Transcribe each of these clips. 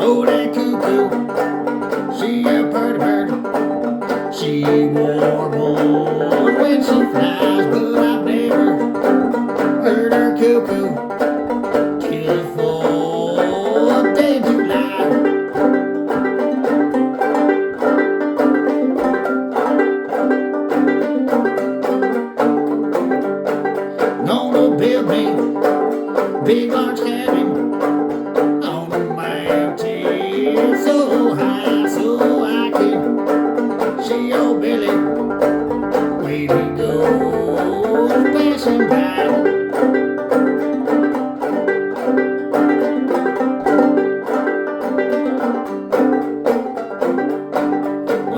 Oh, that cuckoo, she a pretty bird. She warbles when she flies, but I've never heard her cuckoo till the 4th day of July. Gonna build me big large cabin on a mountain so high, so I can see old Billy where he goes passing by.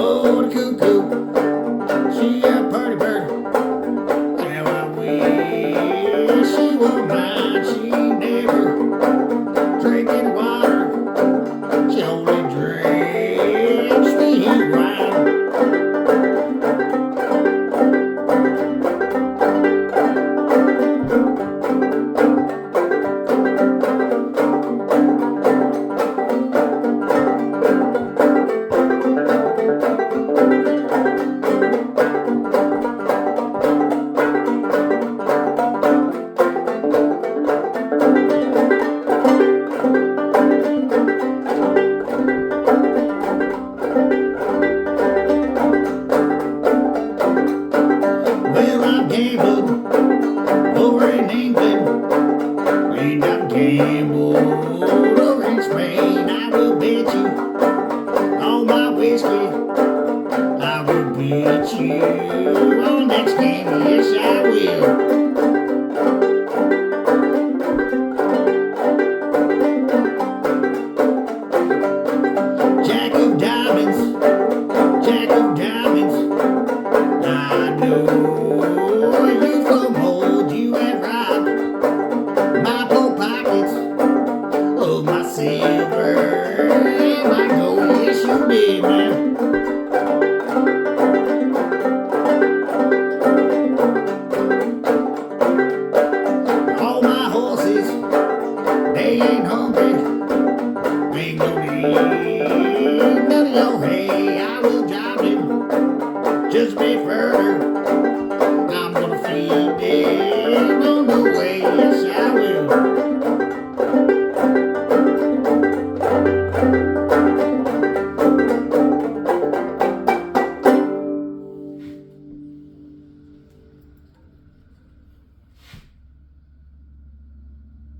Oh, the cuckoo, she a pretty bird. How I wish she were mine. She never drinking water. She only drinks sweet wine. Well, I gambled over in England, and I've gambled over in Spain. I will bet you on my whiskey, I will bet you on next game. Yes, I will. Jack of diamonds, Jack of diamonds. I know you from old, you have robbed my poor pockets of my silver and my gold. Yes, you did, man.